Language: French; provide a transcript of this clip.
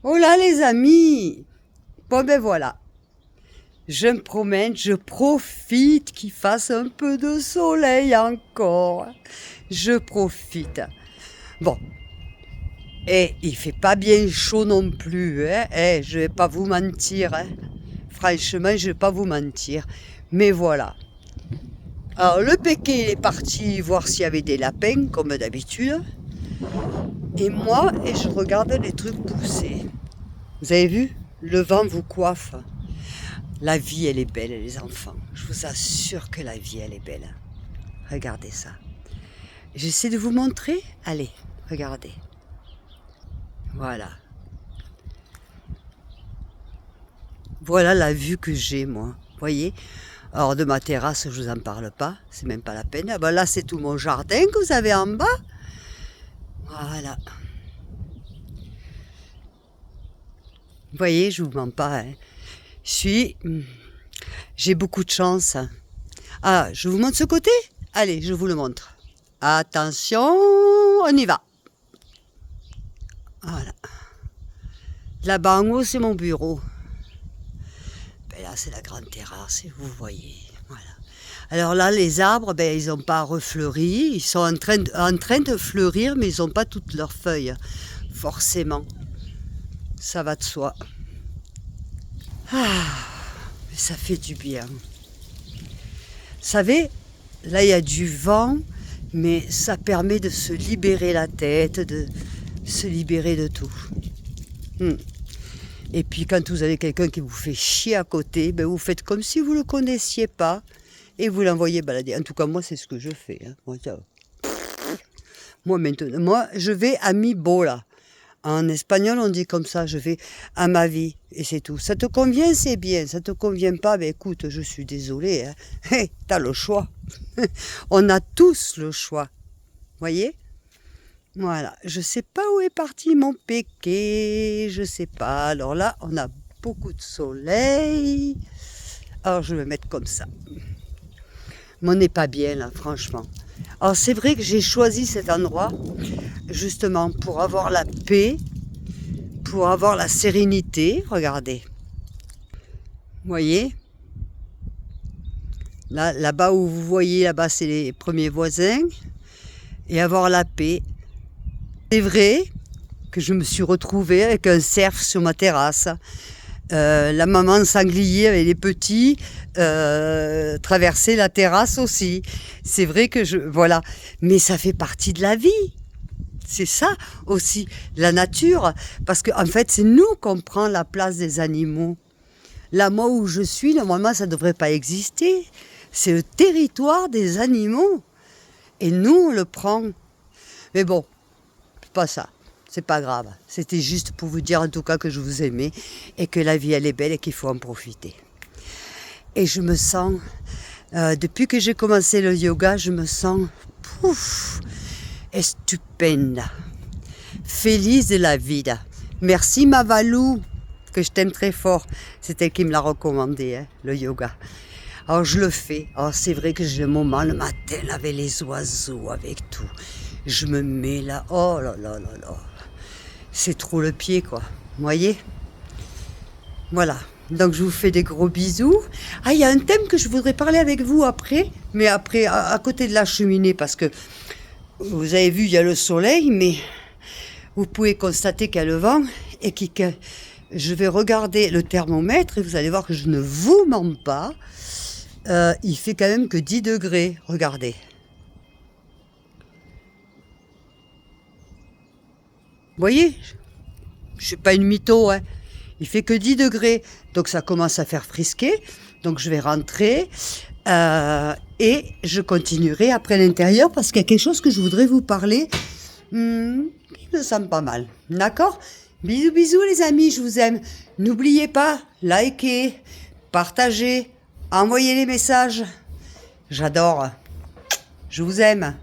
Oh là les amis! Bon ben voilà, je me promène, je profite qu'il fasse un peu de soleil encore. Je profite. Bon, et il fait pas bien chaud non plus, hein? Je vais pas vous mentir, hein? Franchement, je vais pas vous mentir. Mais voilà. Alors le Pékin il est parti voir s'il y avait des lapins, comme d'habitude. Et je regarde les trucs pousser. Vous avez vu? Le vent vous coiffe. La vie, elle est belle, les enfants. Je vous assure que la vie, elle est belle. Regardez ça. J'essaie de vous montrer. Allez, regardez. Voilà. Voilà la vue que j'ai, moi. Voyez? Alors, de ma terrasse, je vous en parle pas. C'est même pas la peine. Ah ben là, c'est tout mon jardin que vous avez en bas. Voilà. Vous voyez, je vous mens pas, hein. J'ai beaucoup de chance. Ah, je vous montre ce côté? Allez, je vous le montre. Attention, on y va. Voilà. Là-bas en haut, c'est mon bureau. Ben là, c'est la grande terrasse, et vous voyez. Voilà. Alors là, les arbres, ben, ils n'ont pas refleuri. Ils sont en train de fleurir, mais ils n'ont pas toutes leurs feuilles. Forcément. Ça va de soi. Ah, mais ça fait du bien. Vous savez, là, il y a du vent, mais ça permet de se libérer la tête, de se libérer de tout. Et puis quand vous avez quelqu'un qui vous fait chier à côté, ben vous faites comme si vous ne le connaissiez pas et vous l'envoyez balader. En tout cas, moi, c'est ce que je fais. Hein. Moi, maintenant, je vais à mi bola. En espagnol, on dit comme ça, je vais à ma vie et c'est tout. Ça te convient, c'est bien. Ça te convient pas, ben écoute, je suis désolée. Hein. Hey, t'as le choix. On a tous le choix. Voyez? Voilà, je sais pas où est parti mon péqué, je sais pas. Alors là, on a beaucoup de soleil. Alors je vais me mettre comme ça. Mais on n'est pas bien là, franchement. Alors c'est vrai que j'ai choisi cet endroit justement pour avoir la paix, pour avoir la sérénité. Regardez. Vous voyez? Là-bas où vous voyez, là-bas c'est les premiers voisins. Et avoir la paix. C'est vrai que je me suis retrouvée avec un cerf sur ma terrasse. La maman sanglier avec les petits traversait la terrasse aussi. C'est vrai que voilà, mais ça fait partie de la vie. C'est ça aussi, la nature. Parce qu'en fait, c'est nous qu'on prend la place des animaux. Là, moi où je suis, normalement, ça ne devrait pas exister. C'est le territoire des animaux. Et nous, on le prend. Mais bon, pas ça, c'est pas grave. C'était juste pour vous dire en tout cas que je vous aimais et que la vie elle est belle et qu'il faut en profiter. Et je me sens, depuis que j'ai commencé le yoga, je me sens estupenda, feliz de la vida. Merci ma Valou, que je t'aime très fort. C'est elle qui me l'a recommandé, hein, le yoga. Alors je le fais. Alors c'est vrai que j'ai le moment le matin là, avec les oiseaux, avec tout. Je me mets là, oh là là là là. C'est trop le pied quoi, vous voyez? Voilà, donc je vous fais des gros bisous. Ah, il y a un thème que je voudrais parler avec vous après, mais après, à côté de la cheminée, parce que vous avez vu, il y a le soleil, mais vous pouvez constater qu'il y a le vent et que je vais regarder le thermomètre et vous allez voir que je ne vous mens pas. Il fait quand même que 10 degrés, regardez. Vous voyez, je suis pas une mytho, hein. Il fait que 10 degrés, donc ça commence à faire frisquer. Donc je vais rentrer et je continuerai après l'intérieur parce qu'il y a quelque chose que je voudrais vous parler qui me semble pas mal. D'accord? Bisous, bisous les amis, je vous aime. N'oubliez pas, likez, partagez, envoyez les messages. J'adore. Je vous aime.